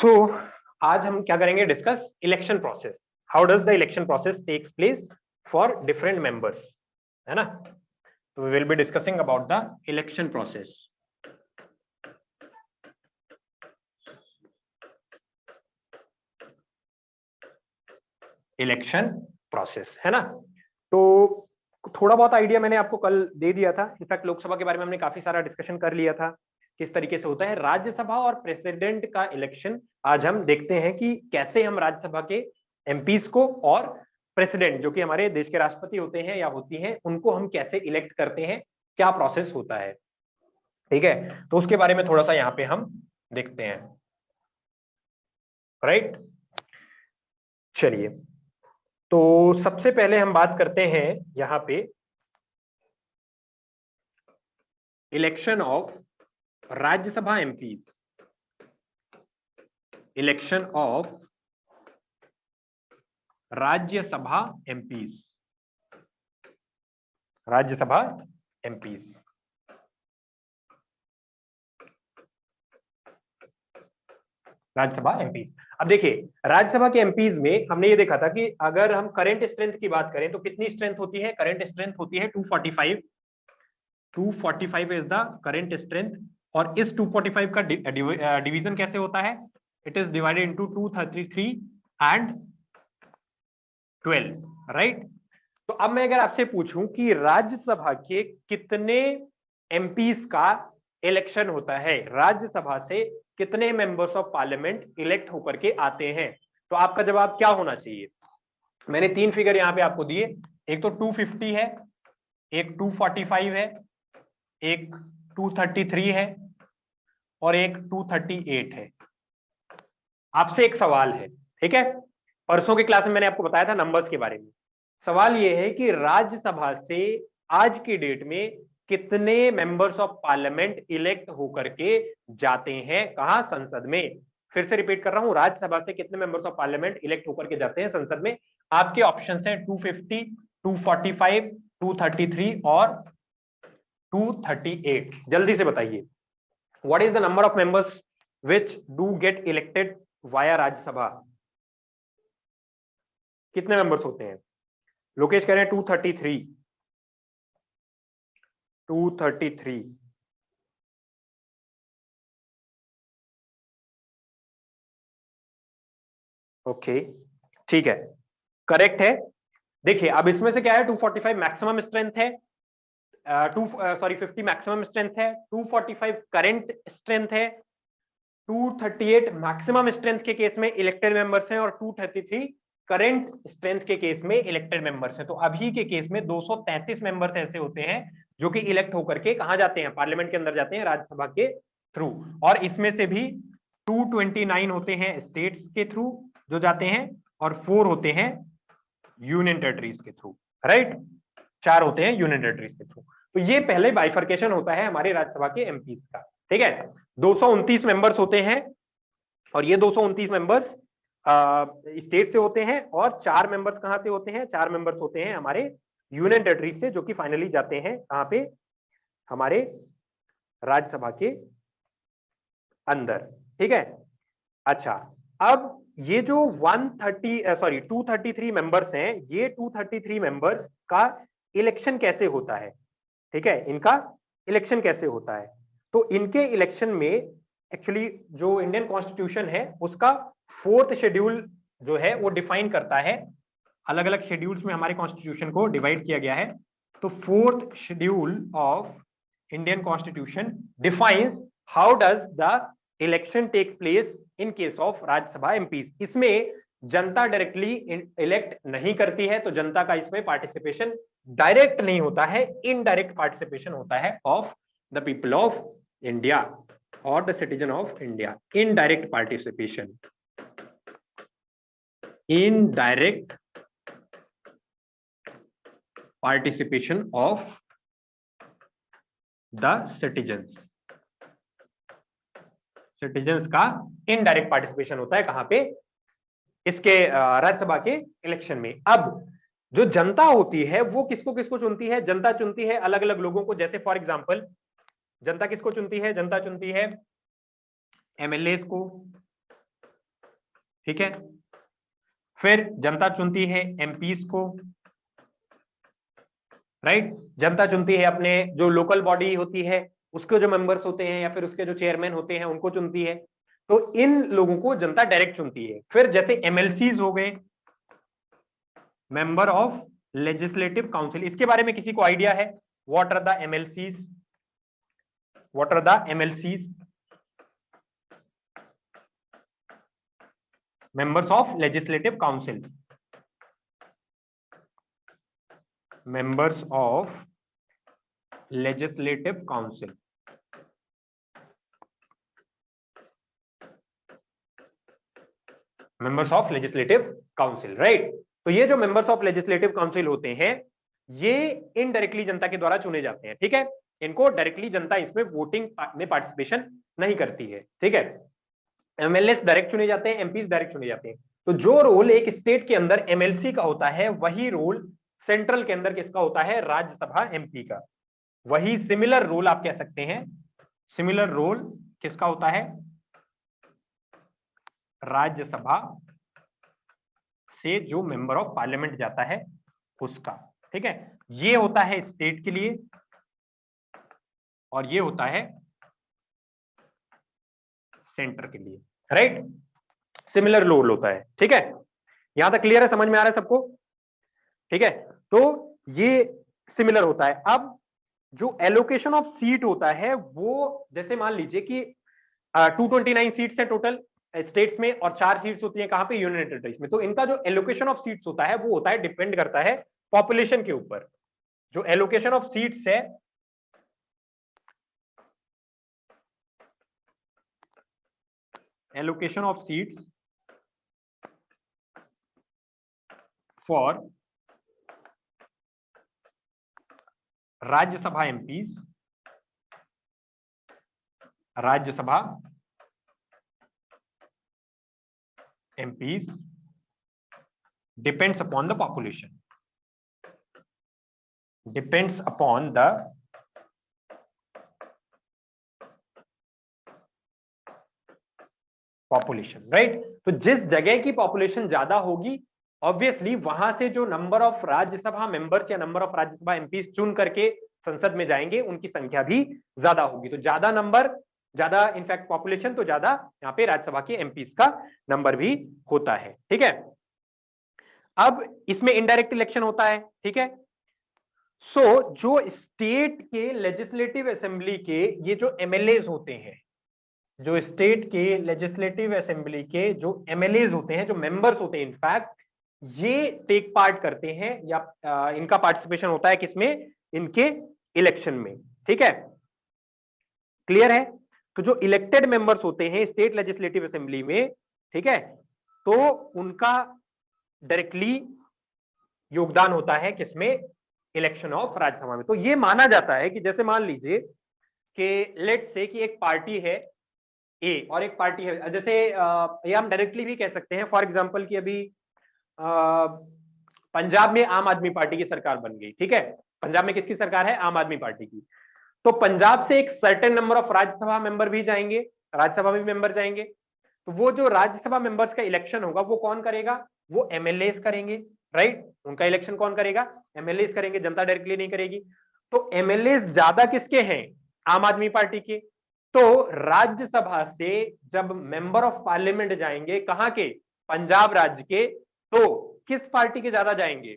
सो आज हम क्या करेंगे, discuss election process. How does the election process takes place for different members, है ना। तो we will be discussing about the election process. Election process, है ना। तो थोड़ा बहुत आइडिया मैंने आपको कल दे दिया था। इनफैक्ट लोकसभा के बारे में हमने काफी सारा डिस्कशन कर लिया था, किस तरीके से होता है राज्यसभा और प्रेसिडेंट का इलेक्शन। आज हम देखते हैं कि कैसे हम राज्यसभा के एमपीज को और प्रेसिडेंट, जो कि हमारे देश के राष्ट्रपति होते हैं या होती हैं, उनको हम कैसे इलेक्ट करते हैं, क्या प्रोसेस होता है। ठीक है, तो उसके बारे में थोड़ा सा यहाँ पे हम देखते हैं। राइट, चलिए। तो सबसे पहले हम बात करते हैं यहाँ पे election of Rajya Sabha MPs. Election of Rajya Sabha MPs. Rajya Sabha MPs. Rajya Sabha MPs. अब देखिए, राज्यसभा के एमपीज में हमने ये देखा था कि अगर हम करंट स्ट्रेंथ की बात करें तो कितनी स्ट्रेंथ होती है? करंट स्ट्रेंथ होती है 245। 245 इज द करंट स्ट्रेंथ। और इस 245 का डिवीजन कैसे होता है? It is divided into 233 and 12, right. तो अब मैं अगर आपसे पूछूं कि राज्यसभा के कितने एमपीज का इलेक्शन होता है, राज्यसभा से कितने मेंबर्स ऑफ पार्लियामेंट इलेक्ट होकर के आते हैं, तो आपका जवाब क्या होना चाहिए? मैंने तीन फिगर यहां पे आपको दिए। एक तो 250 है, एक 245 है, एक 233 है और एक 238 है। आपसे एक सवाल है, ठीक है। परसों की क्लास में मैंने आपको बताया था नंबर्स के बारे में। सवाल यह है कि राज्यसभा से आज की डेट में कितने मेंबर्स ऑफ पार्लियामेंट इलेक्ट होकर के जाते हैं, कहां? संसद में। फिर से रिपीट कर रहा हूं, राज्यसभा से कितने मेंबर्स ऑफ पार्लियामेंट इलेक्ट होकर के जाते हैं संसद में? आपके ऑप्शन हैं 250, 245, 233 और 238। जल्दी से बताइए, what is the number of members which do get elected via Rajya Sabha? कितने मेंबर्स होते हैं? लोकेश कह रहे हैं 233। 233। ओके, ठीक है, करेक्ट है। देखिए, अब इसमें से क्या है, 245 मैक्सिमम स्ट्रेंथ है, 50 मैक्सिमम स्ट्रेंथ है, 245 करंट स्ट्रेंथ है, 238 मैक्सिमम स्ट्रेंथ के केस में इलेक्टेड मेंबर्स हैं और 233 करंट स्ट्रेंथ के केस में इलेक्टेड मेंबर्स हैं। तो अभी के केस में 233 मेंबर्स ऐसे होते हैं जो कि इलेक्ट होकर के कहां जाते हैं? पार्लियामेंट के अंदर जाते हैं, राज्यसभा के थ्रू। और इसमें से भी 229 होते हैं स्टेट्स के थ्रू जो जाते हैं, और 4 होते हैं यूनियन टेरिटरीज के थ्रू, राइट। 4 होते हैं यूनियन टेरिटरीज के थ्रू। तो ये पहले बाइफर्केशन होता है हमारे राज्यसभा के एमपीज का, ठीक है। 229 मेंबर्स होते हैं और ये 229 मेंबर्स स्टेट से होते हैं, और 4 मेंबर्स कहां से होते हैं? 4 मेंबर्स होते हैं हमारे यूनियन टेरिटरीज से, जो कि फाइनली जाते हैं कहां पे? हमारे राज्यसभा के अंदर, ठीक है। अच्छा, अब ये जो 233 मेंबर्स हैं, ये 233 मेंबर्स का इलेक्शन कैसे होता है? ठीक है, इनका इलेक्शन कैसे होता है? तो इनके इलेक्शन में एक्चुअली जो इंडियन कॉन्स्टिट्यूशन है उसका 4th शेड्यूल जो है वो डिफाइन करता है। अलग अलग शेड्यूल्स में हमारे कॉन्स्टिट्यूशन को डिवाइड किया गया है। तो 4th schedule of Indian constitution defines how does the election take place in case of Rajya Sabha MPs. इसमें जनता डायरेक्टली इलेक्ट नहीं करती है, तो जनता का इसमें पार्टिसिपेशन डायरेक्ट नहीं होता है, इनडायरेक्ट पार्टिसिपेशन होता है of the people of India और the citizen of India. Indirect participation, indirect participation of the citizens. Citizens का इनडायरेक्ट पार्टिसिपेशन होता है कहां पे? इसके राज्यसभा के इलेक्शन में। अब जो जनता होती है वो किसको किसको चुनती है? जनता चुनती है अलग अलग लोगों को। जैसे फॉर एग्जांपल, जनता किसको चुनती है? जनता चुनती है एमएलए को, ठीक है। फिर जनता चुनती है एमपीज को, राइट। जनता चुनती है अपने जो लोकल बॉडी होती है उसके जो मेंबर्स होते हैं या फिर उसके जो चेयरमैन होते हैं उनको चुनती है। तो इन लोगों को जनता डायरेक्ट चुनती है। फिर जैसे एमएलसीज हो गए, मेंबर ऑफ लेजिस्लेटिव काउंसिल, इसके बारे में किसी को आइडिया है? What are the MLCs? What are the MLCs? Members of legislative council, members of legislative council. Members of legislative council, right. तो ये जो मेंबर्स ऑफ लेजिस्लेटिव काउंसिल होते हैं ये इनडायरेक्टली जनता के द्वारा चुने जाते हैं, ठीक है। इनको डायरेक्टली जनता इसमें वोटिंग में पार्टिसिपेशन नहीं करती है, ठीक है। एमएलए डायरेक्ट चुने जाते हैं, एमपीज डायरेक्ट चुने जाते हैं। तो जो रोल एक स्टेट के अंदर एमएलसी का होता है वही रोल सेंट्रल के अंदर किसका होता है? राज्यसभा एमपी का। वही सिमिलर रोल आप कह सकते हैं, सिमिलर रोल किसका होता है? राज्यसभा से जो मेंबर ऑफ पार्लियामेंट जाता है उसका, ठीक है। ये होता है स्टेट के लिए और ये होता है सेंटर के लिए, राइट। सिमिलर रोल होता है, ठीक है। यहां तक क्लियर है? समझ में आ रहा है सबको? ठीक है। तो ये सिमिलर होता है। अब जो एलोकेशन ऑफ सीट होता है वो जैसे मान लीजिए कि 229 सीट्स है टोटल स्टेट्स में और 4 सीट्स होती है कहां पे? यूनियन टेरिटरीज में। तो इनका जो एलोकेशन ऑफ सीट्स होता है वो होता है, डिपेंड करता है पॉपुलेशन के ऊपर। जो एलोकेशन ऑफ सीट्स है allocation of seats for Rajya Sabha MPs, Rajya Sabha MPs depends upon the population, depends upon the population, right. तो जिस जगह की पॉपुलेशन ज्यादा होगी ऑब्वियसली वहां से जो नंबर ऑफ राज्यसभा मेंबर्स या नंबर ऑफ राज्यसभा एमपीज चुन करके संसद में जाएंगे उनकी संख्या भी ज्यादा होगी। तो ज्यादा नंबर, ज्यादा इनफैक्ट पॉपुलेशन, तो ज्यादा यहाँ पे राज्यसभा के एमपीज का नंबर भी होता है, ठीक है। अब इसमें इनडायरेक्ट इलेक्शन होता है, ठीक है। सो जो स्टेट के लेजिस्लेटिव असेंबली के ये जो एमएलए होते हैं, जो स्टेट के लेजिस्लेटिव असेंबली के जो एमएलए होते हैं, जो मेंबर्स होते हैं इनफैक्ट, ये टेक पार्ट करते हैं या इनका पार्टिसिपेशन होता है किसमें? इनके इलेक्शन में, ठीक है। क्लियर है? तो जो इलेक्टेड मेंबर्स होते हैं स्टेट लेजिस्लेटिव असेंबली में, ठीक है, तो उनका डायरेक्टली योगदान होता है किसमें? इलेक्शन ऑफ राज्यसभा में। तो ये माना जाता है कि जैसे मान लीजिए कि लेट्स से कि एक पार्टी है ए और एक पार्टी है, जैसे ये हम डायरेक्टली भी कह सकते हैं, फॉर एग्जांपल कि अभी पंजाब में आम आदमी पार्टी की सरकार बन गई, ठीक है। पंजाब में किसकी सरकार है? आम आदमी पार्टी की। तो पंजाब से एक certain number of Rajya Sabha member भी जाएंगे, राज्यसभा में भी मेंबर जाएंगे। तो वो जो राज्यसभा मेंबर्स का इलेक्शन होगा वो कौन करेगा? वो एमएलए करेंगे, राइट। उनका इलेक्शन कौन करेगा? एमएलए करेंगे, जनता डायरेक्टली नहीं करेगी। तो एमएलए ज्यादा किसके हैं? आम आदमी पार्टी के। तो राज्यसभा से जब मेंबर ऑफ पार्लियामेंट जाएंगे कहां के? पंजाब राज्य के। तो किस पार्टी के ज्यादा जाएंगे?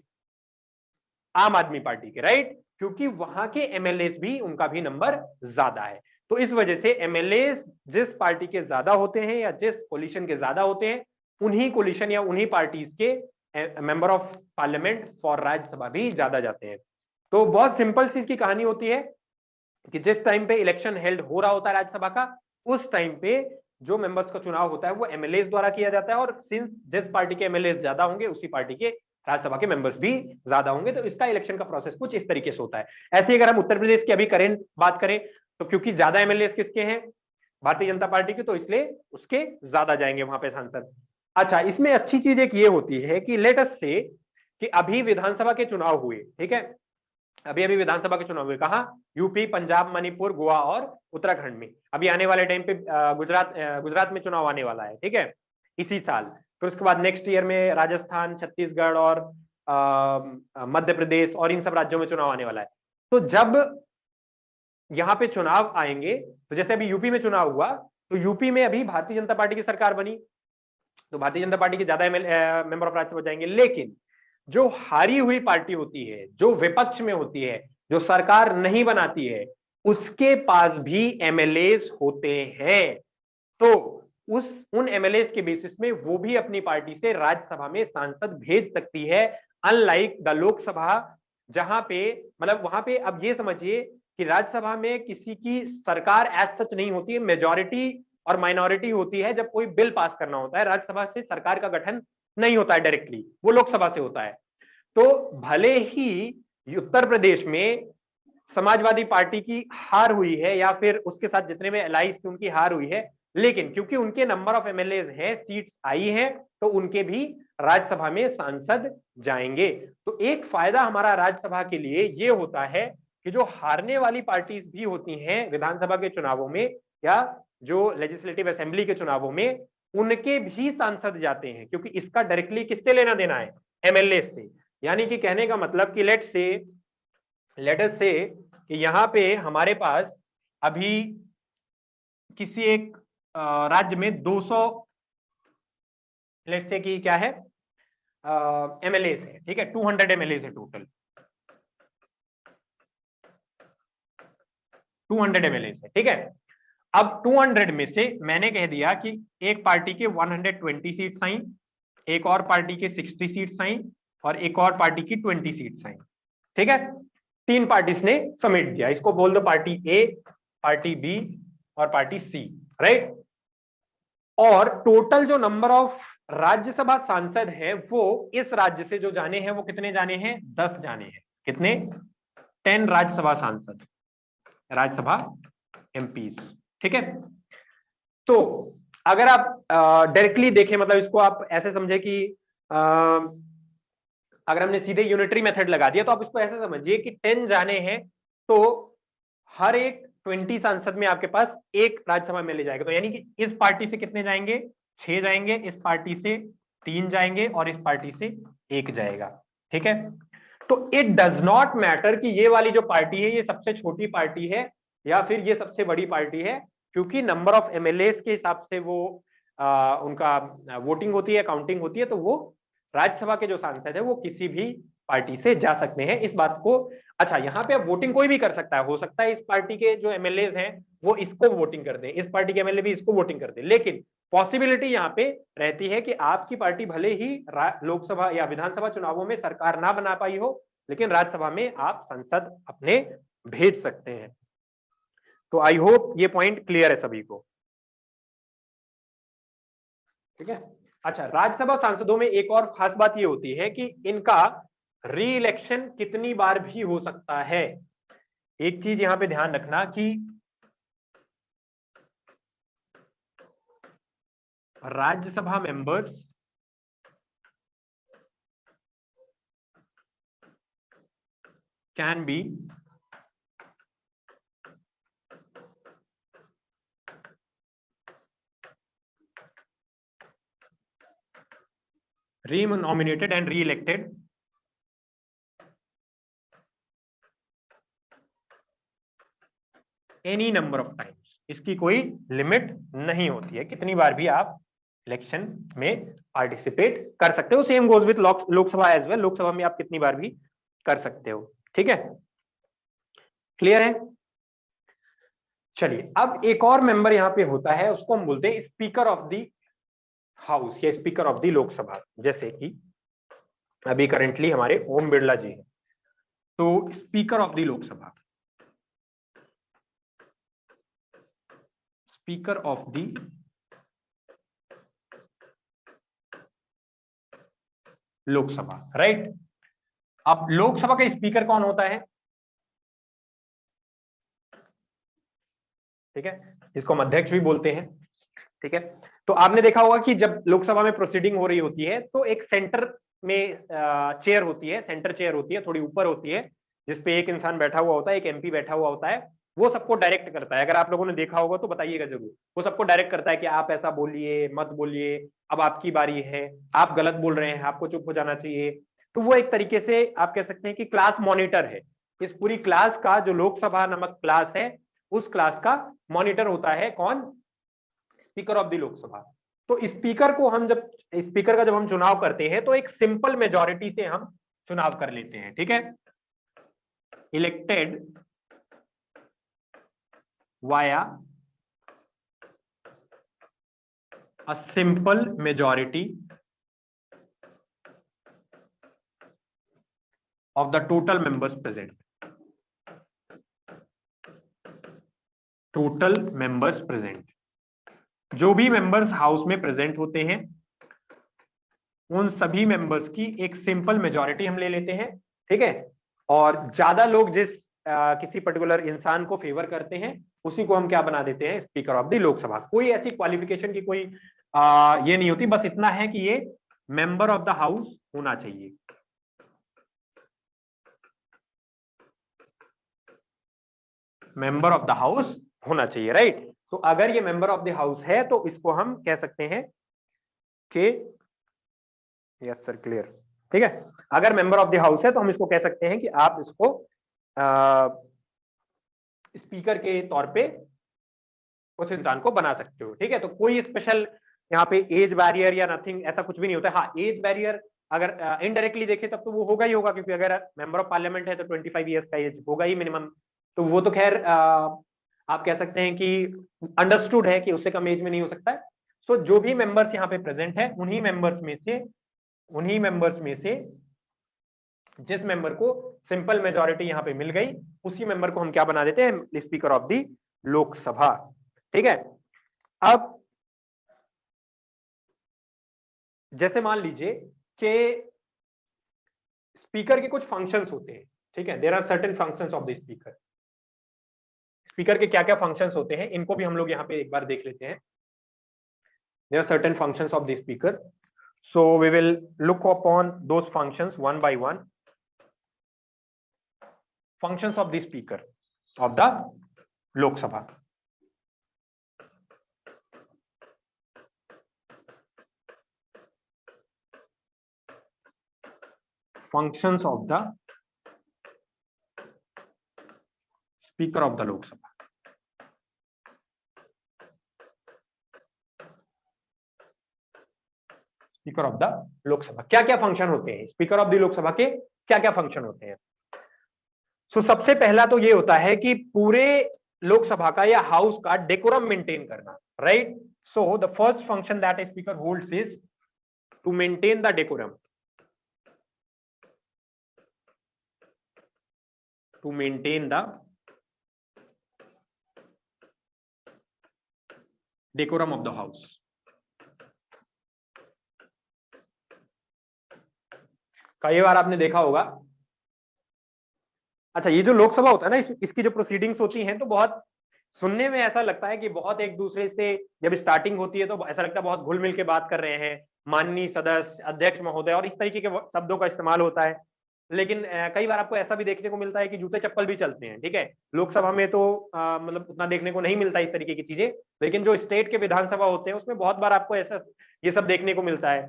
आम आदमी पार्टी के, राइट। क्योंकि वहां के एमएलए भी, उनका भी नंबर ज्यादा है। तो इस वजह से एमएलए जिस पार्टी के ज्यादा होते हैं या जिस कोलिशन के ज्यादा होते हैं उन्हीं कोलिशन या उन्हीं पार्टीज के member of parliament for Rajya Sabha भी ज्यादा जाते हैं। तो बहुत सिंपल सी इसकी कहानी होती है कि जिस टाइम पे इलेक्शन हेल्ड हो रहा होता है राज्यसभा का, उस टाइम पे जो मेंबर्स का चुनाव होता है वो एमएलए द्वारा किया जाता है। और सिंस जिस पार्टी के एमएलए ज्यादा होंगे उसी पार्टी के राज्यसभा के मेंबर्स भी ज्यादा होंगे। तो इसका इलेक्शन का प्रोसेस कुछ इस तरीके से होता है। ऐसे अगर हम उत्तर प्रदेश की अभी करेंट बात करें तो क्योंकि ज्यादा एमएलए किसके हैं? भारतीय जनता पार्टी के, तो इसलिए उसके ज्यादा जाएंगे वहां पे सांसद। अच्छा, इसमें अच्छी चीज एक ये होती है कि लेट अस से कि अभी विधानसभा के चुनाव हुए, ठीक है। अभी अभी विधानसभा के चुनाव हुए कहां? यूपी, पंजाब, मणिपुर, गोवा और उत्तराखंड में। अभी आने वाले टाइम पे गुजरात में चुनाव आने वाला है, ठीक है, इसी साल। फिर उसके बाद नेक्स्ट ईयर में राजस्थान, छत्तीसगढ़ और मध्य प्रदेश और इन सब राज्यों में चुनाव आने वाला है। तो जब यहाँ पे चुनाव आएंगे, तो जैसे अभी यूपी में चुनाव हुआ, तो यूपी में अभी भारतीय जनता पार्टी की सरकार बनी, तो भारतीय जनता पार्टी के ज्यादा मेंबर ऑफ राज्यसभा जाएंगे। लेकिन जो हारी हुई पार्टी होती है, जो विपक्ष में होती है, जो सरकार नहीं बनाती है, उसके पास भी एमएलएस होते हैं। तो उन एमएलएस के बेसिस में वो भी अपनी पार्टी से राज्यसभा में सांसद भेज सकती है, अनलाइक द लोकसभा, जहां पे मतलब वहां पे अब ये समझिए कि राज्यसभा में किसी की सरकार एज सच नहीं होती है, मेजॉरिटी और माइनॉरिटी होती है। जब कोई बिल पास करना होता है, राज्यसभा से सरकार का गठन नहीं होता है डायरेक्टली, वो लोकसभा से होता है। तो भले ही उत्तर प्रदेश में समाजवादी पार्टी की हार हुई है या फिर उसके साथ जितने में अलाइज थी उनकी हार हुई है, लेकिन क्योंकि उनके नंबर ऑफ एमएलए हैं, सीट्स आई हैं, तो उनके भी राज्यसभा में सांसद जाएंगे। तो एक फायदा हमारा राज्यसभा के लिए ये होता है कि जो हारने वाली पार्टीज भी होती हैं विधानसभा के चुनावों में या जो लेजिस्लेटिव असेंबली के चुनावों में, उनके भी सांसद जाते हैं, क्योंकि इसका डायरेक्टली किससे लेना देना है? एमएलए से। यानी कि कहने का मतलब कि लेट अस से कि यहाँ पे हमारे पास अभी किसी एक राज्य में 200 लेट से कि क्या है एमएलए है, ठीक है, 200 एमएलए है टोटल, 200 एमएलए है, ठीक है। अब 200 में से मैंने कह दिया कि एक पार्टी के 120 सीट्स आई, एक और पार्टी के 60 सीट्स आई और एक और पार्टी की 20 सीट्स आई, ठीक है। 3 पार्टीज ने समेट दिया, इसको बोल दो पार्टी ए, पार्टी बी और पार्टी सी, राइट। और टोटल जो नंबर ऑफ राज्यसभा सांसद हैं वो इस राज्य से जो जाने हैं वो कितने जाने हैं? 10 जाने हैं। कितने? 10 राज्यसभा सांसद, राज्यसभा एमपीज, ठीक है। तो अगर आप डायरेक्टली देखें, मतलब इसको आप ऐसे समझे कि अगर हमने सीधे यूनिटरी मेथड लगा दिया तो आप इसको ऐसे समझिए कि 10 जाने हैं, तो हर एक 20 सांसद में आपके पास एक राज्यसभा में ले जाएगा। तो यानी कि इस पार्टी से कितने जाएंगे? 6 जाएंगे, इस पार्टी से 3 जाएंगे और इस पार्टी से 1 जाएगा, ठीक है। तो इट डज नॉट मैटर कि ये वाली जो पार्टी है ये सबसे छोटी पार्टी है या फिर ये सबसे बड़ी पार्टी है, क्योंकि नंबर ऑफ एमएलए के हिसाब से वो उनका वोटिंग होती है, काउंटिंग होती है। तो वो राज्यसभा के जो सांसद है वो किसी भी पार्टी से जा सकते हैं, इस बात को। अच्छा, यहाँ पे अब वोटिंग कोई भी कर सकता है, हो सकता है इस पार्टी के जो एमएलए हैं वो इसको वोटिंग कर दें, इस पार्टी के एमएलए भी इसको वोटिंग कर दें, लेकिन पॉसिबिलिटी यहाँ पे रहती है कि आपकी पार्टी भले ही लोकसभा या विधानसभा चुनावों में सरकार ना बना पाई हो, लेकिन राज्यसभा में आप संसद अपने भेज सकते हैं। तो आई होप ये पॉइंट क्लियर है सभी को, ठीक है। अच्छा, राज्यसभा सांसदों में एक और खास बात ये होती है कि इनका री इलेक्शन कितनी बार भी हो सकता है। एक चीज यहां पे ध्यान रखना कि Rajya Sabha members can be re-nominated and re-elected any number of times. इसकी कोई लिमिट नहीं होती है, कितनी बार भी आप इलेक्शन में पार्टिसिपेट कर सकते हो। Same goes with Lok Sabha as well, Lok Sabha में आप कितनी बार भी कर सकते हो, ठीक है। क्लियर है? चलिए, अब एक और मेंबर यहां पे होता है, उसको हम बोलते हैं स्पीकर ऑफ द हाउस या स्पीकर ऑफ द लोकसभा। जैसे कि अभी करंटली हमारे ओम बिरला जी हैं, तो speaker of the Lok Sabha, speaker of the Lok Sabha, right. अब लोकसभा का स्पीकर कौन होता है? ठीक है, इसको हम अध्यक्ष भी बोलते हैं, ठीक है। तो आपने देखा होगा कि जब लोकसभा में प्रोसीडिंग हो रही होती है तो एक सेंटर में चेयर होती है, सेंटर चेयर होती है, थोड़ी ऊपर होती है, जिसपे एक इंसान बैठा हुआ होता है, एक एमपी बैठा हुआ होता है, वो सबको डायरेक्ट करता है। अगर आप लोगों ने देखा होगा तो बताइएगा जरूर। वो सबको डायरेक्ट करता है कि आप ऐसा बोलिए, मत बोलिए, अब आपकी बारी है, आप गलत बोल रहे हैं, आपको चुप हो जाना चाहिए। तो वो एक तरीके से आप कह सकते हैं कि क्लास मॉनिटर है। इस पूरी क्लास का जो लोकसभा नामक क्लास है, उस क्लास का मॉनिटर होता है कौन? Speaker of the Lok Sabha. तो स्पीकर को हम जब स्पीकर का जब हम चुनाव करते हैं तो एक सिंपल मेजॉरिटी से हम चुनाव कर लेते हैं, ठीक है। Elected via a simple majority of the total members present. Total members present, जो भी मेंबर्स हाउस में प्रेजेंट होते हैं उन सभी मेंबर्स की एक सिंपल मेजॉरिटी हम ले लेते हैं, ठीक है। और ज्यादा लोग जिस किसी पर्टिकुलर इंसान को फेवर करते हैं उसी को हम क्या बना देते हैं? Speaker of the Lok Sabha. कोई ऐसी क्वालिफिकेशन की कोई ये नहीं होती, बस इतना है कि ये मेंबर ऑफ द हाउस होना चाहिए। मेंबर ऑफ द हाउस होना चाहिए, राइट। तो अगर ये मेंबर ऑफ द हाउस है तो इसको हम कह सकते हैं कि यस सर क्लियर, ठीक है। अगर मेंबर ऑफ द हाउस है तो हम इसको कह सकते हैं कि आप इसको स्पीकर के तौर पे उस इंसान को बना सकते हो, ठीक है। तो कोई स्पेशल यहाँ पे एज बैरियर या नथिंग ऐसा कुछ भी नहीं होता है। हाँ, एज बैरियर अगर इनडायरेक्टली देखे तब तो वो होगा ही होगा, क्योंकि अगर मेंबर ऑफ पार्लियामेंट है तो 25 ईयर्स का एज होगा ही मिनिमम। तो वो तो खैर आप कह सकते हैं कि अंडरस्टूड है कि उससे कम एज में नहीं हो सकता है। सो जो भी मेंबर्स यहाँ पे प्रेजेंट है उन्हीं मेंबर्स में से जिस मेंबर को सिंपल मेजॉरिटी यहाँ पे मिल गई उसी मेंबर को हम क्या बना देते हैं? स्पीकर ऑफ द लोकसभा, ठीक है। अब जैसे मान लीजिए कि स्पीकर के कुछ फंक्शंस होते हैं, ठीक है। There are certain functions of the speaker. Speaker के क्या क्या फंक्शंस होते हैं इनको भी हम लोग यहाँ पे एक बार देख लेते हैं। There are certain functions of the speaker, so we will look upon those functions one by one. Functions of the speaker of the Lok Sabha. functions of the speaker of the Lok Sabha। Speaker of the Lok Sabha क्या क्या function होते हैं? Speaker of the Lok Sabha के क्या क्या function होते हैं? सो सबसे पहला तो ये होता है कि पूरे लोकसभा का या हाउस का डेकोरम मेंटेन करना, right. So the first function that a speaker holds is to maintain the decorum, to maintain the decorum of the house। कई बार आपने देखा होगा, अच्छा ये जो लोकसभा होता है ना, इसकी जो प्रोसीडिंग्स होती हैं तो बहुत सुनने में ऐसा लगता है कि बहुत एक दूसरे से जब स्टार्टिंग होती है तो ऐसा लगता है बहुत घुल मिल के बात कर रहे हैं, माननीय सदस्य, अध्यक्ष महोदय, और इस तरीके के शब्दों का इस्तेमाल होता है। लेकिन कई बार आपको ऐसा भी देखने को मिलता है कि जूते चप्पल भी चलते हैं, ठीक है। लोकसभा में तो मतलब उतना देखने को नहीं मिलता इस तरीके की चीजें, लेकिन जो स्टेट के विधानसभा होते हैं उसमें बहुत बार आपको ऐसा ये सब देखने को मिलता है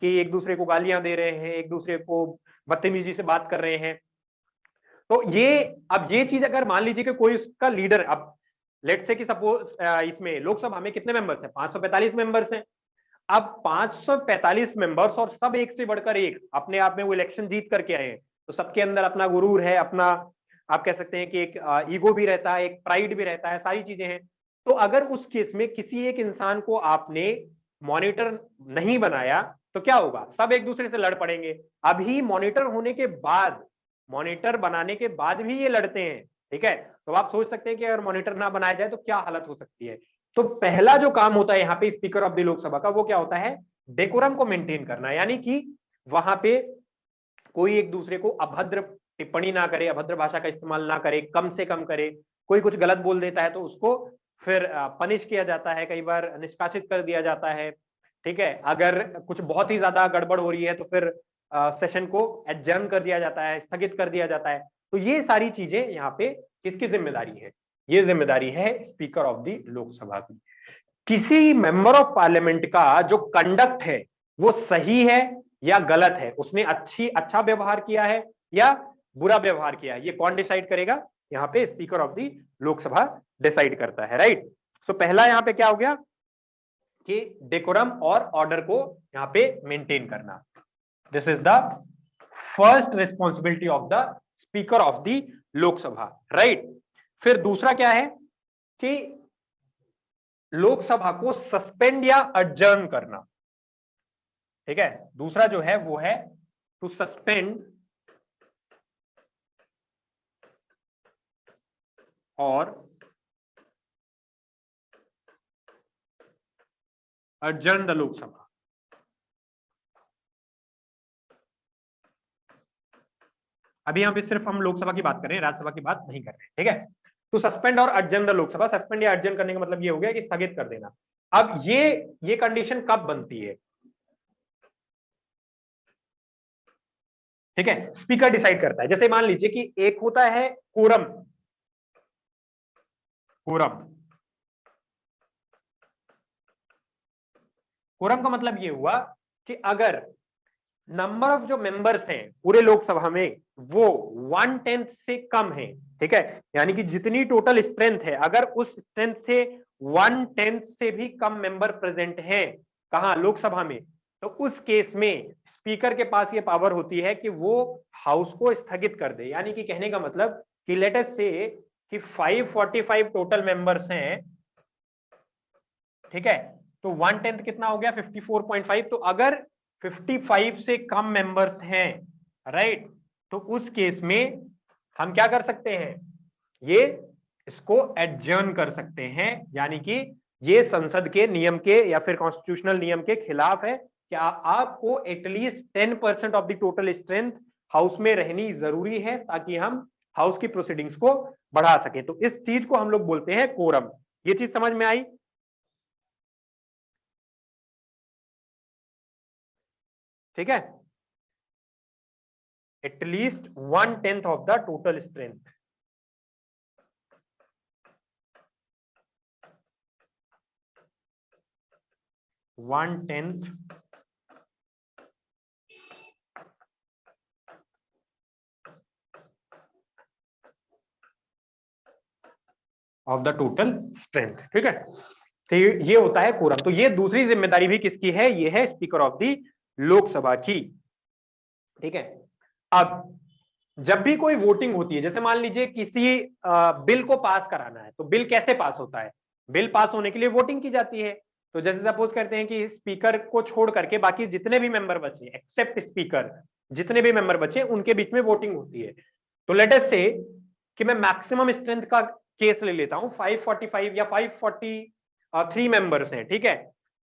कि एक दूसरे को गालियां दे रहे हैं, एक दूसरे को बदतमीजी से बात कर रहे हैं। तो ये चीज अगर मान लीजिए कि कोई उसका लीडर, अब लेट्स से कि सपोज इसमें लोकसभा में कितने मेंबर्स हैं? 545 मेंबर्स हैं। अब 545 मेंबर्स और सब एक से बढ़कर एक अपने आप में वो इलेक्शन जीत करके आए हैं, तो सबके अंदर अपना गुरूर है, अपना आप कह सकते हैं कि एक ईगो भी रहता है, एक प्राइड भी रहता है, सारी चीजें हैं। तो अगर उस केस में किसी एक इंसान को आपने मॉनिटर नहीं बनाया तो क्या होगा? सब एक दूसरे से लड़ पड़ेंगे। अभी मॉनिटर होने के बाद, मॉनिटर बनाने के बाद भी ये लड़ते हैं, ठीक है। तो आप सोच सकते हैं कि अगर मॉनिटर ना बनाया जाए तो क्या हालत हो सकती है। तो पहला जो काम होता है यहाँ पे स्पीकर ऑफ द लोकसभा का, वो क्या होता है? डेकोरम को मेंटेन करना, यानी कि वहां पे कोई एक दूसरे को अभद्र टिप्पणी ना करे, अभद्र भाषा का इस्तेमाल ना करे, कम से कम करे। कोई कुछ गलत बोल देता है तो उसको फिर पनिश किया जाता है, कई बार निष्कासित कर दिया जाता है, ठीक है। अगर कुछ बहुत ही ज्यादा गड़बड़ हो रही है तो फिर सेशन को एडजर्न कर दिया जाता है, स्थगित कर दिया जाता है। तो ये सारी चीजें यहाँ पे किसकी जिम्मेदारी है? ये जिम्मेदारी है स्पीकर ऑफ द लोकसभा की। किसी मेंबर ऑफ पार्लियामेंट का जो कंडक्ट है वो सही है या गलत है, उसने अच्छा व्यवहार किया है या बुरा व्यवहार किया है, ये कौन डिसाइड करेगा? यहाँ पे speaker of the Lok Sabha decide करता है, राइट। सो पहला यहाँ पे क्या हो गया कि डेकोरम और ऑर्डर को यहाँ पे मेंटेन करना। This is the first responsibility of the speaker of the Lok Sabha, right. फिर दूसरा क्या है कि लोकसभा को सस्पेंड या अडजर्न करना, ठीक है। दूसरा जो है वो है टू सस्पेंड और अडजर्न द लोकसभा। अभी यहां पे सिर्फ हम लोकसभा की बात कर रहे हैं, राज्यसभा की बात नहीं कर रहे हैं, ठीक है। तो सस्पेंड और अडजर्न द लोकसभा, सस्पेंड या अडजर्न करने का मतलब ये हो गया कि स्थगित कर देना। अब ये कंडीशन कब बनती है, ठीक है, स्पीकर डिसाइड करता है। जैसे मान लीजिए कि एक होता है कोरम, कोरम कोरम का मतलब ये हुआ कि अगर नंबर ऑफ जो मेंबर्स हैं पूरे लोकसभा में वो 1/10 से कम है, ठीक है, यानी कि जितनी टोटल स्ट्रेंथ है अगर उस स्ट्रेंथ से 1/10 से भी कम मेंबर प्रेजेंट हैं कहां, लोकसभा में, तो उस केस में स्पीकर के पास ये पावर होती है कि वो हाउस को स्थगित कर दे। यानी कि कहने का मतलब कि लेट अस से कि 545 टोटल मेंबर्स हैं, ठीक है, तो 1/10 कितना हो गया 54.5। तो अगर 55 से कम मेंबर्स हैं, राइट, तो उस केस में हम क्या कर सकते हैं, ये इसको एडजर्न कर सकते हैं। यानी कि ये संसद के नियम के या फिर कॉन्स्टिट्यूशनल नियम के खिलाफ है कि आपको at least 10% of the total strength house में रहनी जरूरी है ताकि हम हाउस की प्रोसीडिंग्स को बढ़ा सके। तो इस चीज को हम लोग बोलते हैं कोरम। ये चीज समझ में आई, ठीक है, at least 1/10 of the total strength. One tenth of the total strength, ठीक है। तो ये होता है कोरम। तो ये दूसरी जिम्मेदारी भी किसकी है, ये है स्पीकर ऑफ द लोकसभा की, ठीक है। अब जब भी कोई वोटिंग होती है, जैसे मान लीजिए किसी बिल को पास कराना है, तो बिल कैसे पास होता है, बिल पास होने के लिए वोटिंग की जाती है। तो जैसे सपोज करते हैं कि स्पीकर को छोड़ करके बाकी जितने भी मेंबर बचे, एक्सेप्ट स्पीकर, जितने भी मेंबर बचे उनके बीच में वोटिंग होती है। तो लेट अस से कि मैं मैक्सिमम स्ट्रेंथ का केस ले लेता हूं, 545 या 543 मेंबर्स हैं, ठीक है।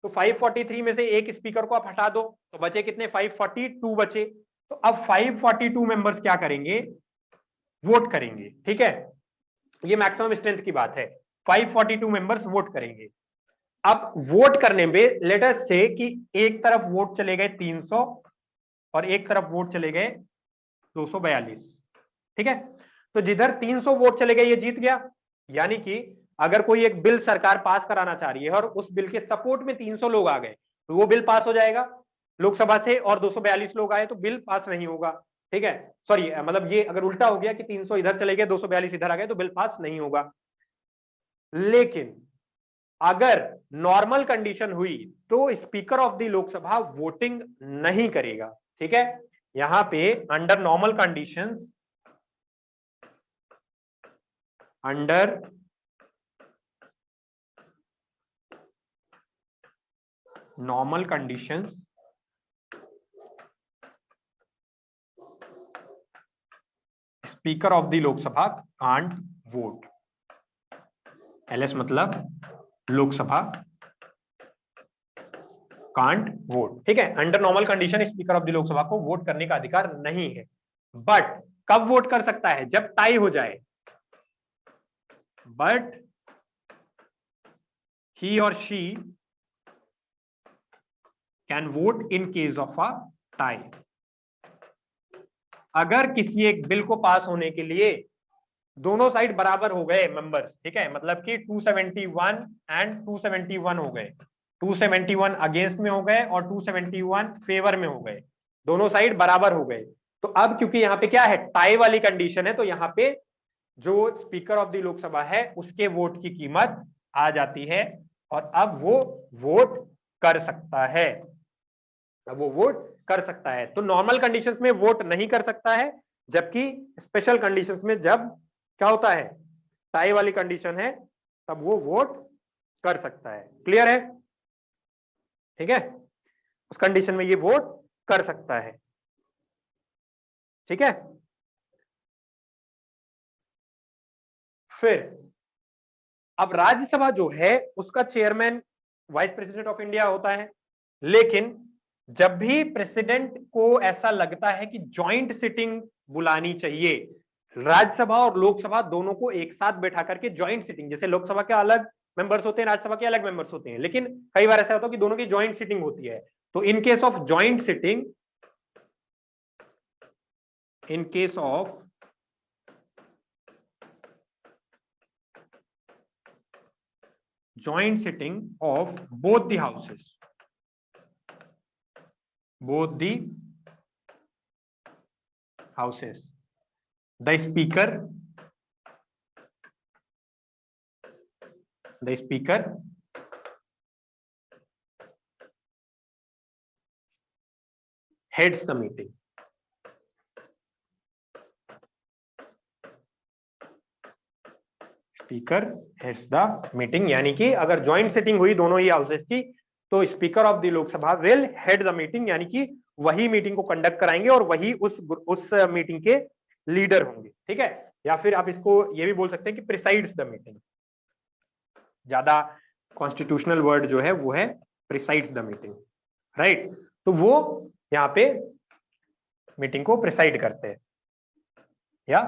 तो 543 में से एक स्पीकर को आप हटा दो तो बचे कितने, 542 बचे। तो अब 542 मेंबर्स क्या करेंगे, वोट करेंगे, ठीक है। ये मैक्सिमम स्ट्रेंथ की बात है, 542 मेंबर्स वोट करेंगे। अब वोट करने में लेट अस से कि एक तरफ वोट चले गए 300 और एक तरफ वोट चले गए 242, ठीक है। तो जिधर 300 वोट चले गए ये जीत गया। यानी कि अगर कोई एक बिल सरकार पास कराना चाह रही है और उस बिल के सपोर्ट में 300 लोग आ गए तो वो बिल पास हो जाएगा लोकसभा से, और 242 लोग आए तो बिल पास नहीं होगा, ठीक है। सॉरी, मतलब ये अगर उल्टा हो गया कि 300 इधर चले गए 242 इधर आ गए तो बिल पास नहीं होगा। लेकिन अगर नॉर्मल कंडीशन हुई तो speaker of the Lok Sabha voting नहीं करेगा, ठीक है। यहां पे under normal conditions, under normal conditions speaker of the Lok Sabha can't vote. LS मतलब लोकसभा कांट वोट, ठीक है। Under normal condition speaker of the Lok Sabha को वोट करने का अधिकार नहीं है। बट कब वोट कर सकता है, जब टाई हो जाए। बट ही और she can vote in case of a tie. अगर किसी एक बिल को पास होने के लिए दोनों साइड बराबर हो गए मेंबर्स, ठीक है, मतलब कि 271 एंड 271 हो गए, 271 अगेंस्ट में हो गए और 271 फेवर में हो गए, दोनों साइड बराबर हो गए। तो अब क्योंकि यहाँ पे क्या है, टाई वाली कंडीशन है, तो यहाँ पे जो स्पीकर ऑफ द लोकसभा है उसके वोट की कीमत आ जाती है और अब वो वोट कर सकता है, अब वो वोट कर सकता है। तो नॉर्मल कंडीशंस में वोट नहीं कर सकता है, जबकि स्पेशल कंडीशंस में जब क्या होता है, टाई वाली कंडीशन है, तब वो वोट कर सकता है। क्लियर है? ठीक है, उस कंडीशन में ये वोट कर सकता है। ठीक है, फिर अब राज्यसभा जो है उसका chairman vice president of India होता है, लेकिन जब भी प्रेसिडेंट को ऐसा लगता है कि जॉइंट सिटिंग बुलानी चाहिए, राज्यसभा और लोकसभा दोनों को एक साथ बैठा करके जॉइंट सिटिंग, जैसे लोकसभा के अलग मेंबर्स होते हैं, राज्यसभा के अलग मेंबर्स होते हैं, लेकिन कई बार ऐसा होता है कि दोनों की जॉइंट सिटिंग होती है। तो इन case of joint sitting, in case of joint sitting of both the houses, both the houses, the speaker heads the meeting. Speaker heads the meeting, यानी कि अगर ज्वाइंट सिटिंग हुई दोनों ही हाउसेस की, तो speaker of the Lok Sabha will head the meeting, यानी कि वही मीटिंग को कंडक्ट कराएंगे और वही उस मीटिंग के लीडर होंगे। ठीक है, या फिर आप इसको ये भी बोल सकते हैं कि प्रिसाइड्स द मीटिंग, ज्यादा कॉन्स्टिट्यूशनल वर्ड जो है वो है प्रिसाइड्स द मीटिंग, राइट। तो वो यहाँ पे मीटिंग को प्रिसाइड करते हैं या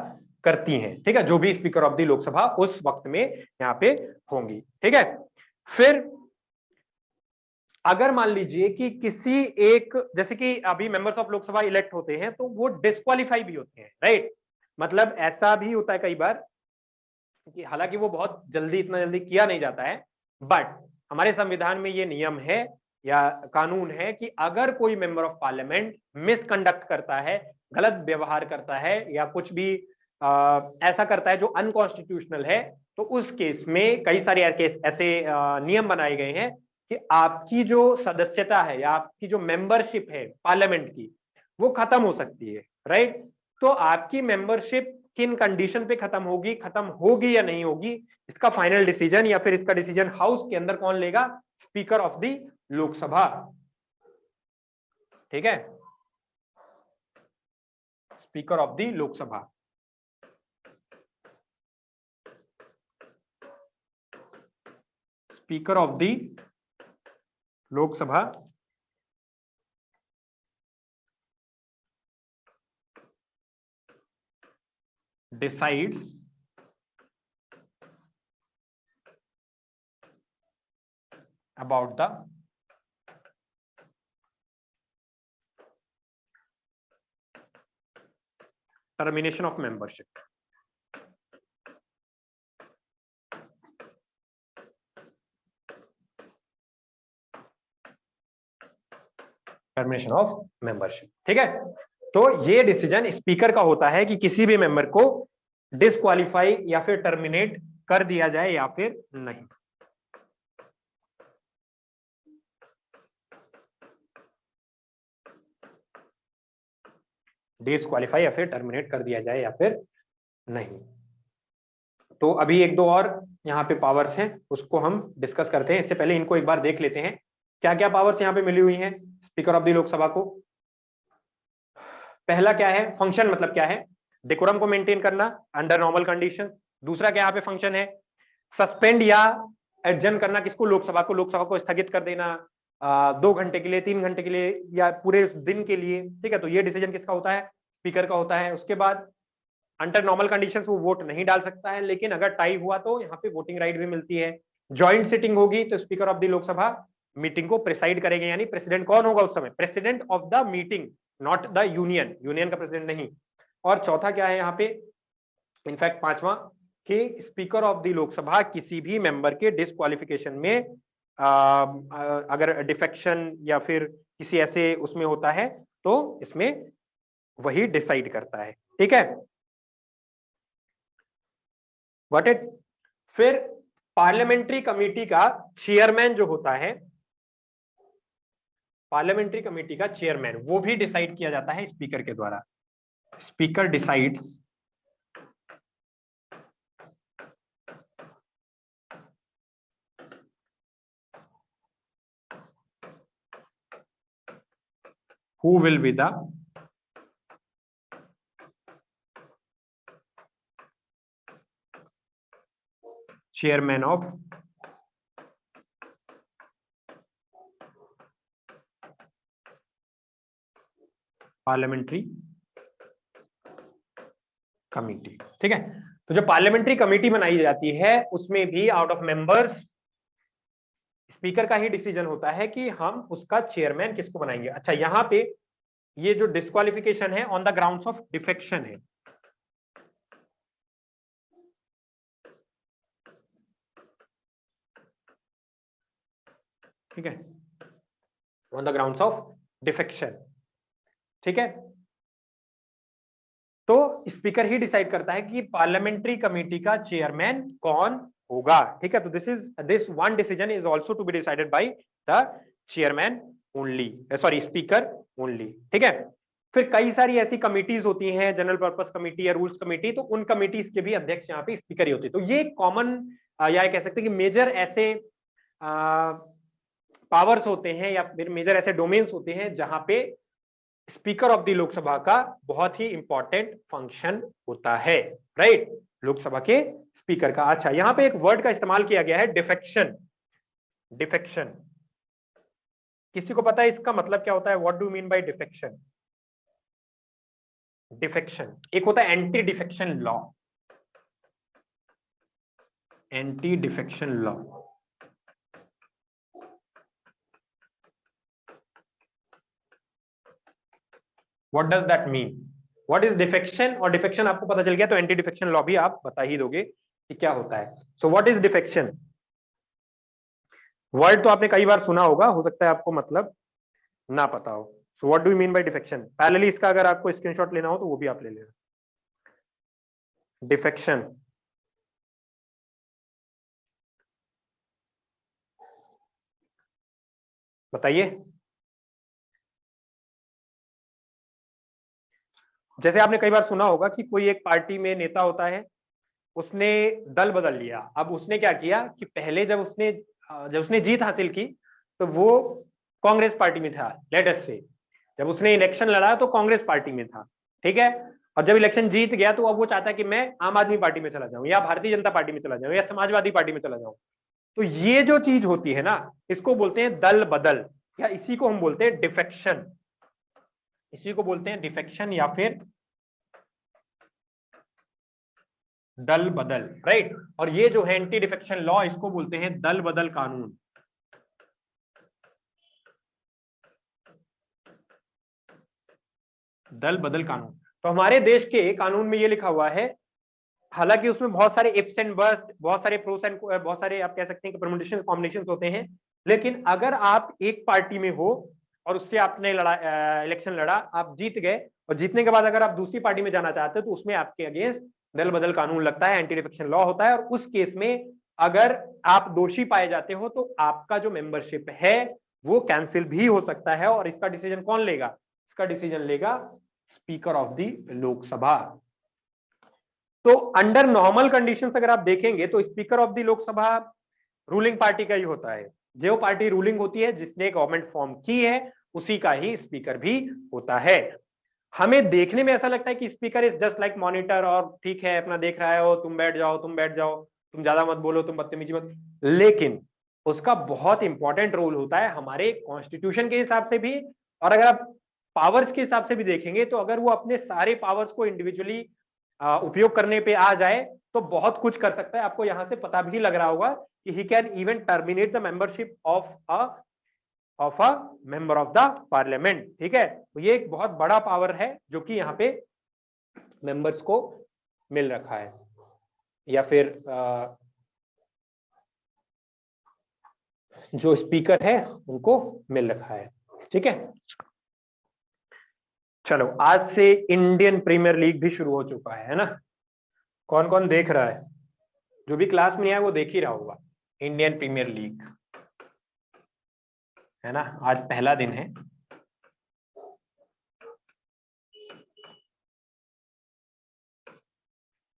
करती हैं, ठीक है, जो भी स्पीकर ऑफ द लोकसभा उस वक्त में यहाँ पे होंगी। ठीक है, फिर अगर मान लीजिए कि किसी एक, जैसे कि अभी मेंबर्स ऑफ लोकसभा इलेक्ट होते हैं तो वो डिस्क्वालीफाई भी होते हैं, राइट। मतलब ऐसा भी होता है कई बार कि हालांकि वो बहुत जल्दी, इतना जल्दी किया नहीं जाता है, बट हमारे संविधान में ये नियम है या कानून है कि अगर कोई मेंबर ऑफ पार्लियामेंट मिसकंडक्ट करता है, गलत व्यवहार करता है या कुछ भी ऐसा करता है जो अनकॉन्स्टिट्यूशनल है, तो उस केस में कई सारे ऐसे नियम बनाए गए हैं कि आपकी जो सदस्यता है या आपकी जो मेंबरशिप है पार्लियामेंट की, वो खत्म हो सकती है, राइट। तो आपकी मेंबरशिप किन कंडीशन पे खत्म होगी या नहीं होगी, इसका फाइनल डिसीजन या फिर इसका डिसीजन हाउस के अंदर कौन लेगा, स्पीकर ऑफ द लोकसभा। ठीक है, speaker of the Lok Sabha. Speaker of the Lok Sabha decides about the termination of membership. Termination of membership, ठीक है। तो ये डिसीजन स्पीकर का होता है कि किसी भी मेंबर को डिस्क्वालीफाई या फिर टर्मिनेट कर दिया जाए या फिर नहीं। डिस्क्वालीफाई या फिर टर्मिनेट कर दिया जाए या फिर नहीं। तो अभी एक दो और यहाँ पे पावर्स हैं, उसको हम डिस्कस करते हैं। इससे पहले इनको एक बार देख लेते हैं क्या क्या पावर्स यहाँ पे मिली हुई हैं स्पीकर ऑफ द लोकसभा को। पहला क्या है, फंक्शन, मतलब क्या है, डेकोरम को मेंटेन करना अंडर नॉर्मल कंडीशन। दूसरा क्या यहाँ पे फंक्शन है, सस्पेंड या एडजर्न करना, किसको, लोकसभा को, लोकसभा को स्थगित कर देना 2 घंटे के लिए, 3 घंटे के लिए या पूरे दिन के लिए। ठीक है, तो ये डिसीजन किसका होता है, स्पीकर का होता है। उसके बाद अंडर नॉर्मल कंडीशंस वो वोट नहीं डाल सकता है, लेकिन अगर टाई हुआ तो यहाँ पे वोटिंग राइट भी मिलती है। ज्वाइंट सिटिंग होगी तो speaker of the Lok Sabha meeting को प्रिसाइड करेंगे, यानी प्रेसिडेंट कौन होगा उस समय, president of the meeting, not the union, union का प्रेसिडेंट नहीं। और चौथा क्या है यहाँ पे, इनफैक्ट पांचवा कि स्पीकर ऑफ द लोकसभा किसी भी मेंबर के डिस्क्वालिफिकेशन में अगर डिफेक्शन या फिर किसी ऐसे उसमें होता है तो इसमें वही डिसाइड करता है। ठीक है, व्हाट इट। फिर पार्लियामेंट्री कमेटी का चेयरमैन जो होता है, पार्लियामेंट्री कमेटी का चेयरमैन वो भी डिसाइड किया जाता है स्पीकर के द्वारा। Speaker decides who will be the chairman of parliamentary committee. ठीक है, तो जो पार्लियामेंट्री कमेटी बनाई जाती है उसमें भी आउट ऑफ मेंबर्स स्पीकर का ही डिसीजन होता है कि हम उसका चेयरमैन किसको बनाएंगे। अच्छा, यहां पे ये जो डिस्क्वालिफिकेशन है on the grounds of defection है। ठीक है, on the grounds of defection. ठीक है, तो स्पीकर ही डिसाइड करता है कि पार्लियामेंट्री कमेटी का चेयरमैन कौन होगा। ठीक है, तो this one decision is also to be decided by the chairman only, sorry speaker only. ठीक है, फिर कई सारी ऐसी कमिटीज होती हैं, जनरल पर्पस कमेटी या रूल्स कमेटी, तो उन कमिटीज के भी अध्यक्ष यहाँ पे स्पीकर ही होते हैं। तो ये कॉमन या कह सकते हैं कि मेजर ऐसे पावर्स होते हैं या फिर मेजर ऐसे डोमेन्स होते हैं जहां पे स्पीकर ऑफ द लोकसभा का बहुत ही इंपॉर्टेंट फंक्शन होता है। राइट, लोकसभा के स्पीकर का। अच्छा, यहां पे एक वर्ड का इस्तेमाल किया गया है, डिफेक्शन। डिफेक्शन किसी को पता है इसका मतलब क्या होता है? What do mean by defection? Defection एक होता है anti defection law. Anti defection law what does that mean? What is defection? और डिफेक्शन आपको पता चल गया तो एंटी डिफेक्शन लॉ भी आप बता ही दोगे कि क्या होता है। So what is defection? Word तो आपने कई बार सुना होगा, हो सकता है आपको मतलब ना पता हो। So what do you mean by defection? Parallelly इसका अगर आपको स्क्रीनशॉट लेना हो तो वो भी आप ले लेना। डिफेक्शन बताइए। जैसे आपने कई बार सुना होगा कि कोई एक पार्टी में नेता होता है, उसने दल बदल लिया। अब उसने क्या किया कि पहले जब उसने जीत हासिल की तो वो कांग्रेस पार्टी में था, लेट अस से। जब उसने इलेक्शन लड़ा तो कांग्रेस पार्टी में था, ठीक है। और जब इलेक्शन जीत गया तो अब वो चाहता है कि मैं आम आदमी पार्टी में चला जाऊं या भारतीय जनता पार्टी में चला जाऊं या समाजवादी पार्टी में चला जाऊं। तो ये जो चीज होती है ना, इसको बोलते हैं दल बदल, या इसी को हम बोलते हैं डिफेक्शन। इसी को बोलते हैं डिफेक्शन या फिर दल बदल, राइट। और ये जो है एंटी डिफेक्शन लॉ, इसको बोलते हैं दल बदल कानून। दल बदल कानून। तो हमारे देश के कानून में ये लिखा हुआ है, हालांकि उसमें बहुत सारे इफ्स एंड बट्स, बहुत सारे प्रोस एंड बहुत सारे आप कह सकते हैं कि परम्यूटेशन कॉम्बिनेशन होते हैं, लेकिन अगर आप एक पार्टी में हो और उससे आपने इलेक्शन लड़ा, आप जीत गए, और जीतने के बाद अगर आप दूसरी पार्टी में जाना चाहते हो तो उसमें आपके अगेंस्ट दल बदल कानून लगता है, एंटी डिफेक्शन लॉ होता है। और उस केस में अगर आप दोषी पाए जाते हो तो आपका जो मेंबरशिप है वो कैंसिल भी हो सकता है। और इसका डिसीजन कौन लेगा? इसका डिसीजन लेगा स्पीकर ऑफ द लोकसभा। तो अंडर नॉर्मल कंडीशंस अगर आप देखेंगे तो speaker of the Lok Sabha ruling party का ही होता है। जो पार्टी रूलिंग होती है, जिसने गवर्नमेंट फॉर्म की है, उसी का ही स्पीकर भी होता है। हमें देखने में ऐसा लगता है कि speaker is just like monitor, और ठीक है अपना देख रहा है, हो तुम बैठ जाओ, तुम बैठ जाओ, तुम ज्यादा मत बोलो, तुम बदतमीजी मत। लेकिन उसका बहुत इंपॉर्टेंट रोल होता है हमारे कॉन्स्टिट्यूशन के हिसाब से भी। और अगर आप पावर्स के हिसाब से भी देखेंगे तो अगर वो अपने सारे पावर्स को इंडिविजुअली उपयोग करने पे आ जाए तो बहुत कुछ कर सकता है। आपको यहां से पता भी लग रहा होगा कि he can even terminate the membership of a member of the parliament. ठीक है, तो ये एक बहुत बड़ा पावर है जो कि यहाँ पे मेंबर्स को मिल रखा है। या फिर जो स्पीकर है उनको मिल रखा है। ठीक है, चलो आज से इंडियन प्रीमियर लीग भी शुरू हो चुका है ना। कौन कौन देख रहा है? जो भी क्लास में नहीं आया वो देख ही रहा होगा। इंडियन प्रीमियर लीग है ना, आज पहला दिन है।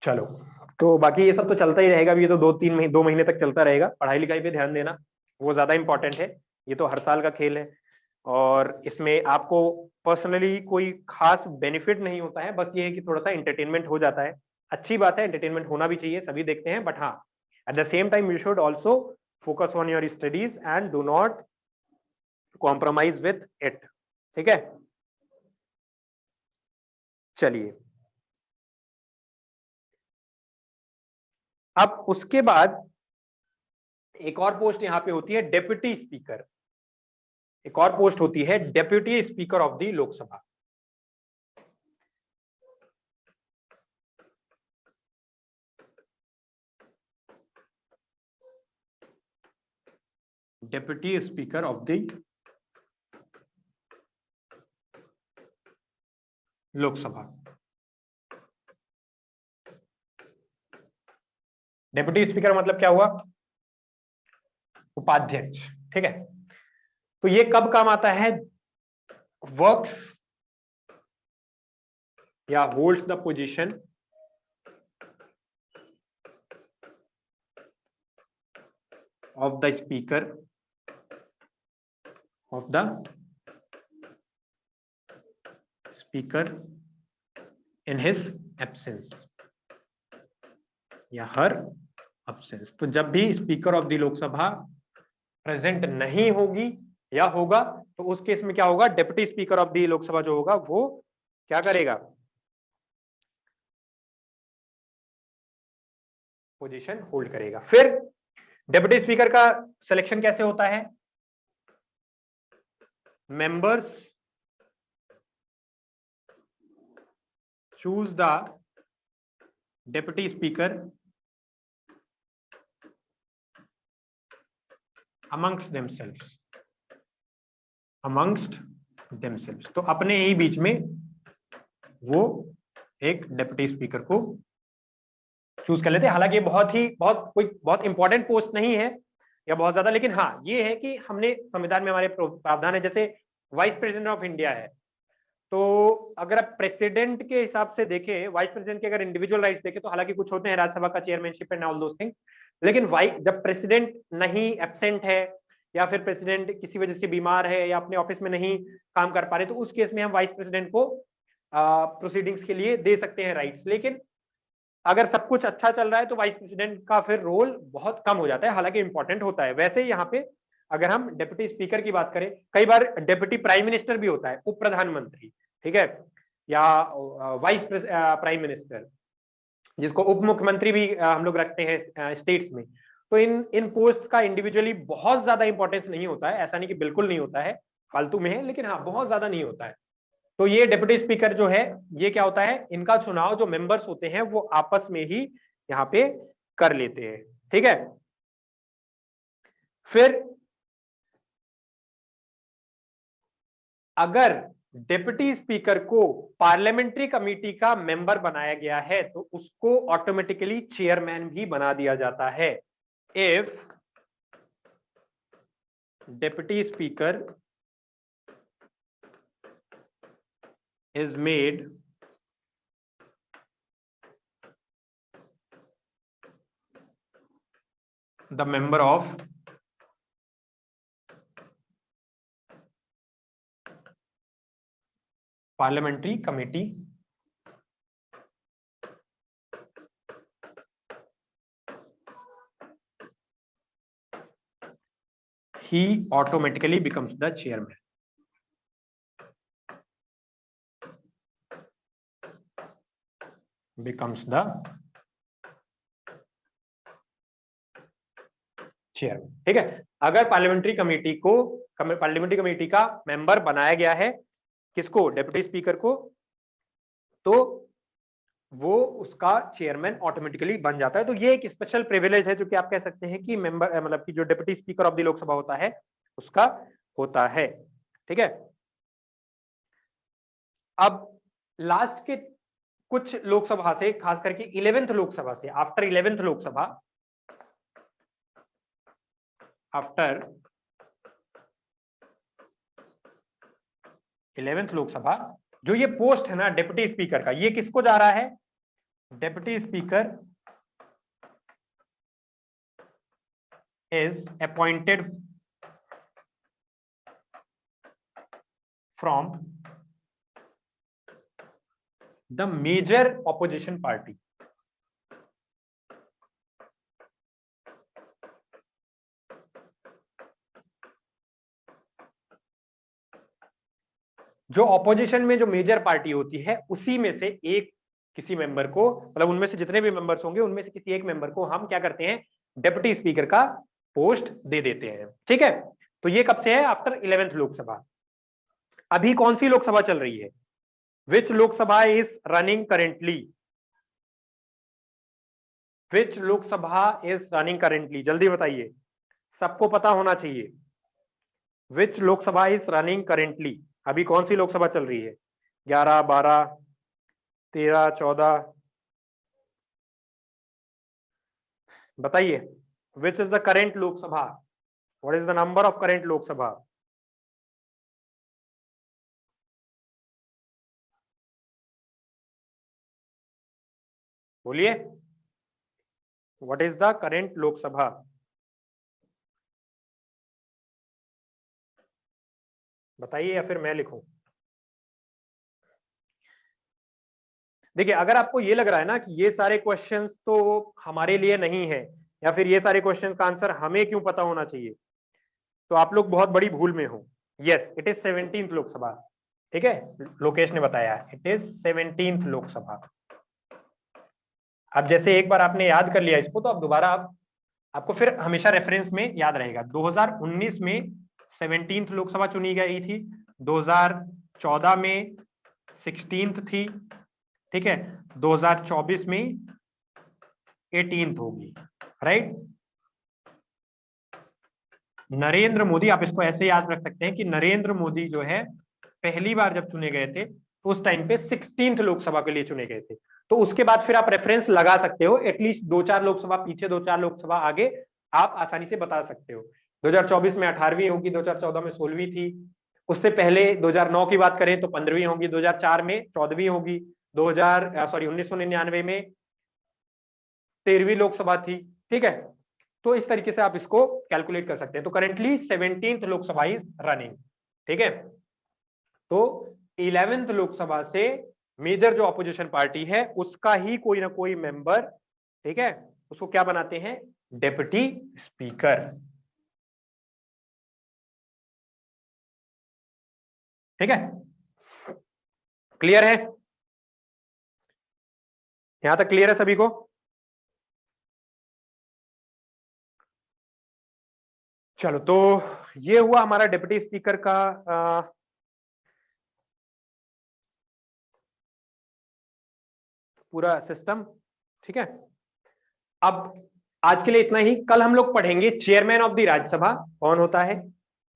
चलो, तो बाकी ये सब तो चलता ही रहेगा, ये तो 2 महीने तक चलता रहेगा। पढ़ाई लिखाई पे ध्यान देना, वो ज्यादा इंपॉर्टेंट है। ये तो हर साल का खेल है और इसमें आपको पर्सनली कोई खास बेनिफिट नहीं होता है, बस ये है कि थोड़ा सा एंटरटेनमेंट हो जाता है। अच्छी बात है, एंटरटेनमेंट होना भी चाहिए, सभी देखते हैं, बट हाँ at the same time you should also focus on your studies and do not compromise with it. ठीक है, चलिए अब उसके बाद एक और पोस्ट यहां पे होती है डेप्यूटी स्पीकर। एक और पोस्ट होती है deputy speaker of the Lok Sabha. Deputy speaker of the Lok Sabha. Deputy speaker मतलब क्या हुआ? उपाध्यक्ष। ठीक है, तो ये कब काम आता है? वर्क्स या holds the position of the speaker of the speaker in his absence या हर एब्सेंस। तो जब भी speaker of the Lok Sabha present नहीं होगी या होगा तो उस केस में क्या होगा? Deputy speaker of the Lok Sabha जो होगा वो क्या करेगा? पोजीशन होल्ड करेगा। फिर डेप्यूटी स्पीकर का सिलेक्शन कैसे होता है? Members choose the deputy speaker amongst themselves। तो अपने ही बीच में वो एक डेप्यूटी स्पीकर को चूज कर लेते हैं। हालांकि बहुत इंपॉर्टेंट पोस्ट नहीं है या बहुत ज्यादा, लेकिन हाँ ये है कि हमने संविधान में हमारे प्रावधान है, जैसे वाइस प्रेसिडेंट ऑफ इंडिया है, तो अगर आप प्रेसिडेंट के हिसाब से देखें, वाइस प्रेसिडेंट के अगर इंडिविजुअल राइट्स देखें तो हालांकि कुछ होते हैं, राज्यसभा का chairmanship and all those things, लेकिन जब प्रेसिडेंट नहीं, एब्सेंट है या फिर प्रेसिडेंट किसी वजह से बीमार है या अपने ऑफिस में नहीं काम कर पा रहे, तो उस केस में हम वाइस प्रेसिडेंट को प्रोसीडिंग्स के लिए दे सकते हैं राइट्स। लेकिन अगर सब कुछ अच्छा चल रहा है तो वाइस प्रेसिडेंट का फिर रोल बहुत कम हो जाता है, हालांकि इंपॉर्टेंट होता है। वैसे ही यहाँ पे अगर हम डेप्यूटी स्पीकर की बात करें, कई बार डेप्यूटी प्राइम मिनिस्टर भी होता है, उप प्रधानमंत्री, ठीक है, या वाइस प्राइम मिनिस्टर, जिसको उप मुख्यमंत्री भी हम लोग रखते हैं स्टेट्स में। तो इन पोस्ट का इंडिविजुअली बहुत ज्यादा इंपॉर्टेंस नहीं होता है, ऐसा नहीं कि बिल्कुल नहीं होता है, फालतू में है, लेकिन हाँ बहुत ज्यादा नहीं होता है। तो ये डेप्यूटी स्पीकर जो है, ये क्या होता है? इनका चुनाव जो मेंबर्स होते हैं वो आपस में ही यहाँ पे कर लेते हैं। ठीक है, फिर अगर डिप्टी स्पीकर को पार्लियामेंट्री कमेटी का मेंबर बनाया गया है तो उसको ऑटोमेटिकली चेयरमैन भी बना दिया जाता है। If deputy speaker is made the member of parliamentary committee he automatically becomes the chairman। becomes the chairman. ठीक है, अगर पार्लियामेंट्री कमेटी का मेंबर बनाया गया है, किसको? डेप्यूटी स्पीकर को, तो वो उसका चेयरमैन ऑटोमेटिकली बन जाता है। तो ये एक स्पेशल प्रिविलेज है जो कि आप कह सकते हैं कि मेंबर मतलब कि जो deputy speaker of the Lok Sabha होता है उसका होता है। ठीक है, अब लास्ट के कुछ लोकसभा से, खास करके 11th लोकसभा से, after 11th Lok Sabha, after 11th Lok Sabha, जो ये पोस्ट है ना डिप्टी स्पीकर का, ये किसको जा रहा है? Deputy speaker is appointed from the major opposition party. जो ऑपोजिशन में जो मेजर पार्टी होती है उसी में से एक किसी मेंबर को, मतलब उनमें से जितने भी मेंबर्स होंगे उनमें से किसी एक मेंबर को हम क्या करते हैं? डिप्टी स्पीकर का पोस्ट दे देते हैं। ठीक है, तो ये कब से है? After 11th Lok Sabha. अभी कौन सी लोकसभा चल रही है? Which Lok Sabha is running currently? Which Lok Sabha is running currently? जल्दी बताइए, सबको पता होना चाहिए। Which Lok Sabha is running currently? अभी कौन सी लोकसभा चल रही है? 11, 12, 13, 14? बताइए, which is the current Lok Sabha? What is the number of current Lok Sabha? बोलिए, what is the current Lok Sabha? बताइए या फिर मैं लिखूं? देखिए, अगर आपको ये लग रहा है ना कि ये सारे क्वेश्चंस तो हमारे लिए नहीं है, या फिर ये सारे क्वेश्चंस का आंसर हमें क्यों पता होना चाहिए, तो आप लोग बहुत बड़ी भूल में हो। Yes, it is 17th Lok Sabha. ठीक है, लोकेश ने बताया इट इज 17th लोकसभा। अब जैसे एक बार आपने याद कर लिया इसको, तो अब दोबारा आपको फिर हमेशा रेफरेंस में याद रहेगा। 2019 में 17th लोकसभा चुनी गई थी, 2014 में 16th थी, ठीक है, 2024 में 18th होगी, राइट। नरेंद्र मोदी, आप इसको ऐसे याद रख सकते हैं कि नरेंद्र मोदी जो है पहली बार जब चुने गए थे तो उस टाइम पे 16th लोकसभा के लिए चुने गए थे। तो उसके बाद फिर आप रेफरेंस लगा सकते हो, एटलीस्ट 2-4 लोकसभा पीछे, 2-4 लोकसभा आगे, आप आसानी से बता सकते हो। 2024 में 18वीं होगी, 2014 में 16वीं थी, उससे पहले 2009 की बात करें तो 15वीं होगी, 2004 में 14वीं होगी, 1999 में 13वीं लोकसभा थी। ठीक है, तो इस तरीके से आप इसको कैलकुलेट कर सकते हैं। तो currently 17th Lok Sabha is running. ठीक है, तो 11th लोकसभा से मेजर जो ऑपोजिशन पार्टी है उसका ही कोई ना कोई मेंबर, ठीक है, उसको क्या बनाते हैं? Deputy speaker. ठीक है, क्लियर है? यहां तक क्लियर है सभी को? चलो, तो ये हुआ हमारा डिप्टी स्पीकर का पूरा सिस्टम। ठीक है, अब आज के लिए इतना ही। कल हम लोग पढ़ेंगे चेयरमैन ऑफ द राज्यसभा कौन होता है,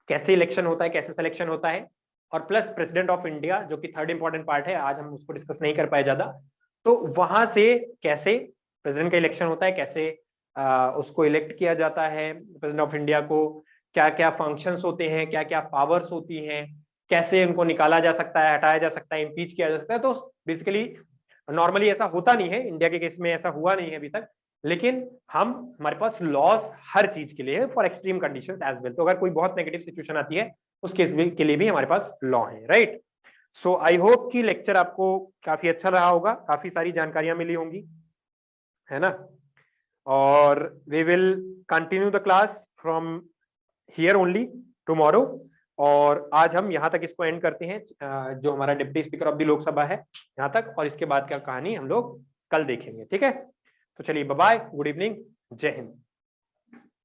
कैसे इलेक्शन होता है, कैसे सिलेक्शन होता है, और प्लस प्रेसिडेंट ऑफ इंडिया जो कि थर्ड इंपॉर्टेंट पार्ट है, आज हम उसको डिस्कस नहीं कर पाए ज्यादा। तो वहां से कैसे प्रेसिडेंट का इलेक्शन होता है, कैसे उसको इलेक्ट किया जाता है प्रेसिडेंट ऑफ इंडिया को, क्या क्या फंक्शंस होते हैं, क्या क्या पावर्स होती हैं, कैसे उनको निकाला जा सकता है, हटाया जा सकता है, इम्पीच किया जा सकता है। तो बेसिकली नॉर्मली ऐसा होता नहीं है, इंडिया के केस में ऐसा हुआ नहीं है अभी तक, लेकिन हमारे पास लॉस हर चीज के लिए है, for extreme conditions as well. तो अगर कोई बहुत नेगेटिव सिचुएशन आती है उस केस के लिए भी हमारे पास लॉ है, राइट। सो आई होप कि लेक्चर आपको काफी अच्छा रहा होगा, काफी सारी जानकारियां मिली होंगी, है ना। और we will continue the class from here only tomorrow. और आज हम यहाँ तक इसको एंड करते हैं, जो हमारा deputy speaker of the Lok Sabha है यहाँ तक, और इसके बाद क्या कहानी हम लोग कल देखेंगे। ठीक है, तो चलिए, बाय बाय, गुड इवनिंग, जय हिंद।